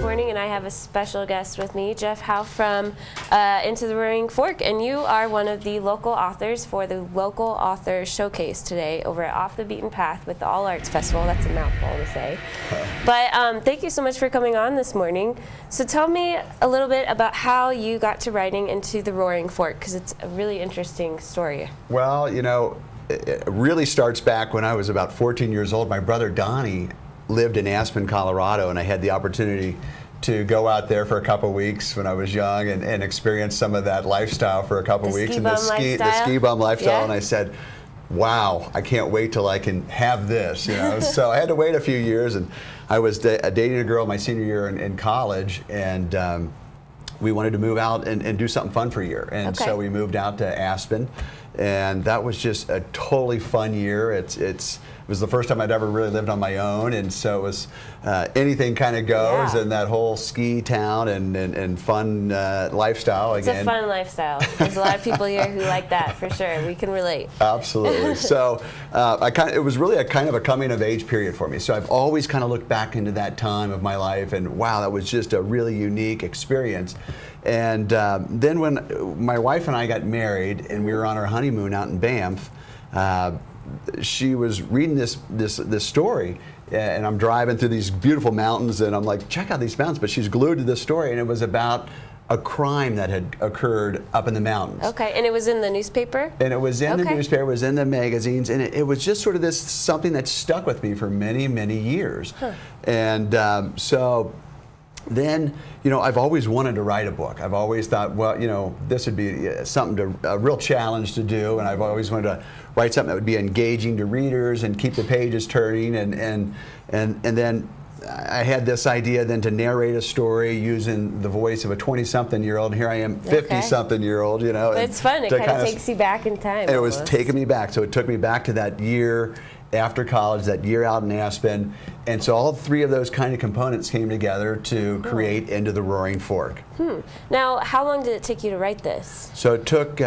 morning, and I have a special guest with me, Jeff Howe from Into the Roaring Fork, and you are one of the local authors for the Local Author Showcase today over at Off the Beaten Path with the All Arts Festival. That's a mouthful to say. But thank you so much for coming on this morning. So tell me a little bit about how you got to writing Into the Roaring Fork, because it's a really interesting story. Well, you know, it really starts back when I was about 14 years old. My brother Donnie lived in Aspen, Colorado, and I had the opportunity to go out there for a couple weeks when I was young and experience some of that lifestyle for a couple weeks. And the ski bum lifestyle. And I said, wow, I can't wait till I can have this, you know. So I had to wait a few years, and I was dating a girl my senior year in college, and we wanted to move out and do something fun for a year. And so we moved out to Aspen, and that was just a totally fun year. It was the first time I'd ever really lived on my own, and so it was anything kind of goes in that whole ski town and fun lifestyle. It's a fun lifestyle. There's a lot of people here who like that, for sure. We can relate. Absolutely. So it was really a kind of a coming of age period for me. So I've always kind of looked back into that time of my life, and wow, that was just a really unique experience. And then when my wife and I got married and we were on our honeymoon out in Banff, she was reading this story, and I'm driving through these beautiful mountains, and I'm like, check out these mountains. But she's glued to this story, and it was about a crime that had occurred up in the mountains. Okay, and it was in the newspaper? And it was in the newspaper, it was in the magazines, and it was just sort of something that stuck with me for many, many years. And so then, you know, I've always wanted to write a book. I've always thought, well, you know, this would be a real challenge to do, and I've always wanted to write something that would be engaging to readers and keep the pages turning, and then I had this idea then to narrate a story using the voice of a 20-something-year-old, and here I am, 50-something-year-old, you know. But it's fun. It kind of takes you back in time. It was taking me back, so it took me back to that year after college, that year out in Aspen, and so all three of those kind of components came together to create Into the Roaring Fork. Now, how long did it take you to write this? So it took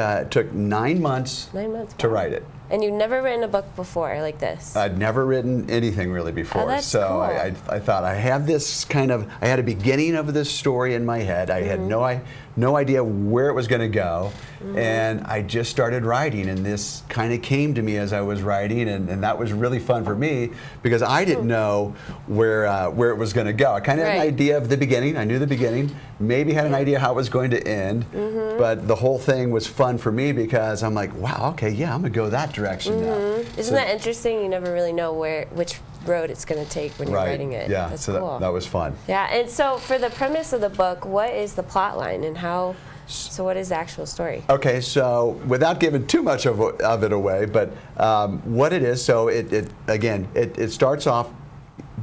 9 months, to write it. And you've never written a book before like this? I'd never written anything really before. That's so cool. I thought I have this I had a beginning of this story in my head. I had no idea where it was going to go, and I just started writing, and this kind of came to me as I was writing, and that was really fun for me because I didn't know where it was going to go. I kind of had an idea of the beginning. I knew the beginning, maybe had an idea how it was going to end, but the whole thing was fun for me because I'm like, wow, okay, yeah, I'm going to go that direction now. Isn't that interesting? You never really know which road it's going to take when you're writing it. Yeah, that's so cool. that was fun. Yeah, and so for the premise of the book, what is the plot line and how? So what is the actual story? Okay, so without giving too much of it away, but what it is, so it starts off,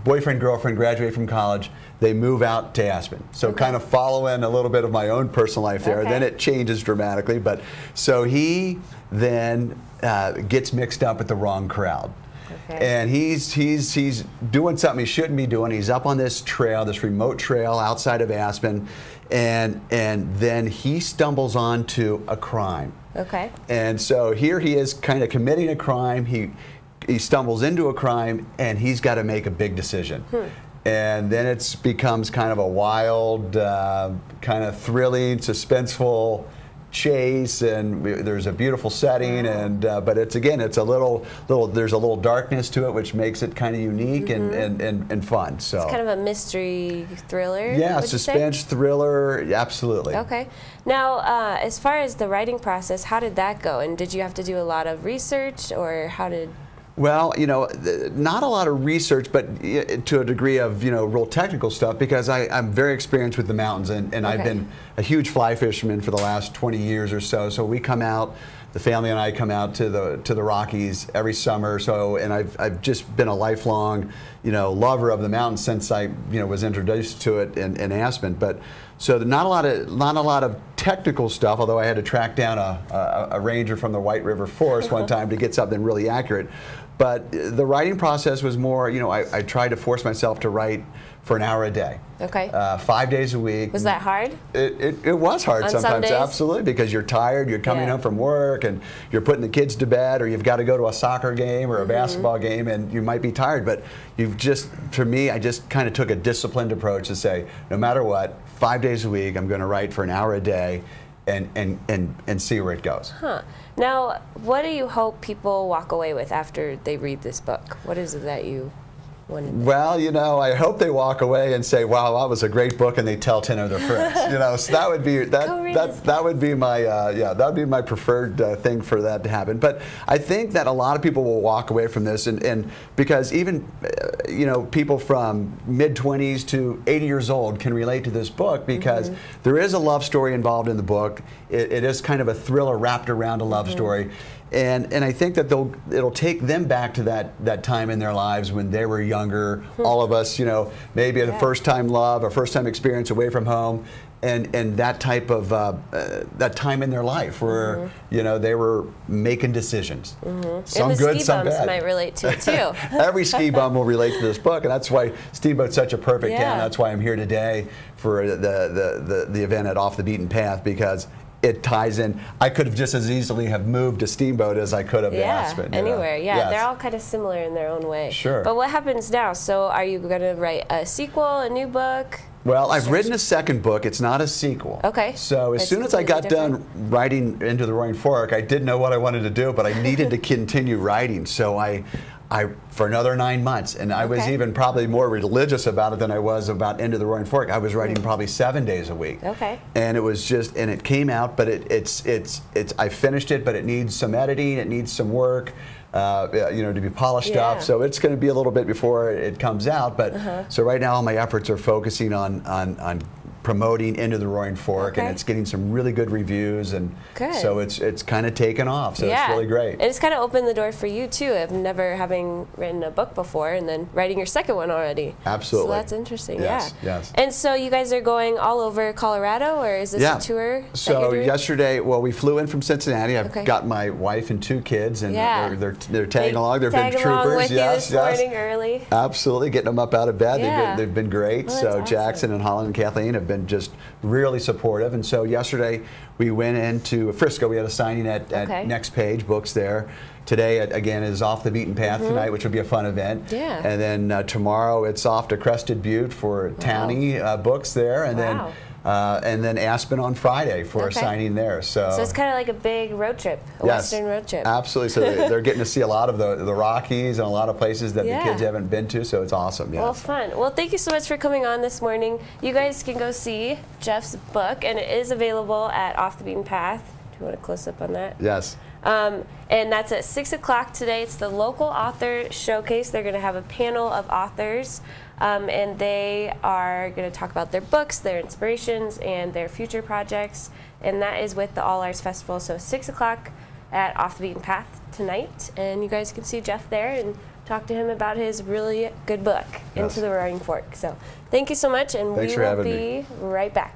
boyfriend, girlfriend, graduate from college, they move out to Aspen. So kind of following a little bit of my own personal life there. Then it changes dramatically, but so he then gets mixed up with the wrong crowd. And he's doing something he shouldn't be doing. He's up on this trail, this remote trail outside of Aspen, and then he stumbles onto a crime. And so here he is kind of committing a crime. He stumbles into a crime, and he's got to make a big decision. And then it becomes kind of a wild, kind of thrilling, suspenseful chase, and there's a beautiful setting, and but it's there's a little darkness to it, which makes it kind of unique and fun. So it's kind of a mystery thriller. Yeah, suspense thriller, absolutely. Okay. Now, as far as the writing process, how did that go? And did you have to do a lot of research, or how did? Well, you know, not a lot of research, but to a degree of, you know, real technical stuff, because I'm very experienced with the mountains, and I've been a huge fly fisherman for the last 20 years or so. So we come out, the family and I come out to the Rockies every summer. So, and I've just been a lifelong, you know, lover of the mountains since I, you know, was introduced to it in Aspen. But so not a lot of technical stuff, although I had to track down a ranger from the White River Forest one time to get something really accurate. But the writing process was more, you know, I tried to force myself to write for an hour a day. Okay. 5 days a week. Was that hard? It was hard on sometimes, some days? absolutely, because you're tired, you're coming home from work, and you're putting the kids to bed, or you've got to go to a soccer game or a basketball game, and you might be tired. But you've just, for me, I just kind of took a disciplined approach to say, no matter what, 5 days a week, I'm going to write for an hour a day, and see where it goes. Huh. Now, what do you hope people walk away with after they read this book? What is it that you wanted? Well, you know, I hope they walk away and say, "Wow, that was a great book," and they tell 10 of their friends. You know, so that would be that would be my that would be my preferred thing for that to happen. But I think that a lot of people will walk away from this, and because even you know, people from mid-20s to 80 years old can relate to this book, because there is a love story involved in the book. It is kind of a thriller wrapped around a love story. And I think that it'll take them back to that time in their lives when they were younger. All of us, you know, maybe a first time love, a first time experience away from home, and that type of that time in their life where you know, they were making decisions. Some good, some bad. And the ski bums might relate to it too. Every ski bum will relate to this book, and that's why Steamboat's such a perfect town. That's why I'm here today for the event at Off the Beaten Path, because it ties in. I could have just as easily have moved to Steamboat as I could have to Aspen. Anywhere. Yeah, they're all kind of similar in their own way. Sure. But what happens now? So are you going to write a sequel, a new book? Well, I've written a second book. It's not a sequel. Okay. So as soon as I got done writing Into the Roaring Fork, I didn't know what I wanted to do, but I needed to continue writing. So I for another 9 months, and I was even probably more religious about it than I was about Into the Roaring Fork. I was writing probably 7 days a week. Okay. And it was just, and it came out, but I finished it, but it needs some editing, it needs some work, you know, to be polished up. So it's going to be a little bit before it comes out. But so right now, all my efforts are focusing on promoting Into the Roaring Fork, and it's getting some really good reviews, and so it's kind of taken off. So it's really great. And it's kind of opened the door for you too, of never having written a book before, and then writing your second one already. Absolutely. So that's interesting. Yes, yes. And so you guys are going all over Colorado, or is this a tour? So yesterday, well, we flew in from Cincinnati. I've got my wife and 2 kids, and they're tagging along. They've been troopers. With you this morning early. Absolutely, getting them up out of bed. They've been great. Well, so Jackson and Holland and Kathleen have been just really supportive. And so yesterday we went into Frisco. We had a signing at Next Page Books there. Today, again, is Off the Beaten Path tonight, which will be a fun event. Yeah. And then tomorrow it's off to Crested Butte for Townie Books there. And then Aspen on Friday for a signing there. So it's kind of like a big road trip, a Western road trip. Absolutely. So they're getting to see a lot of the Rockies and a lot of places that the kids haven't been to. So it's awesome. Well, fun. Well, thank you so much for coming on this morning. You guys can go see Jeff's book, and it is available at Off the Beaten Path. Do you want to close up on that? Yes. And that's at 6 o'clock today. It's the local author showcase. They're going to have a panel of authors, and they are going to talk about their books, their inspirations, and their future projects. And that is with the All Arts Festival. So 6 o'clock at Off the Beaten Path tonight. And you guys can see Jeff there and talk to him about his really good book, Into the Roaring Fork. So thank you so much, and we will be right back.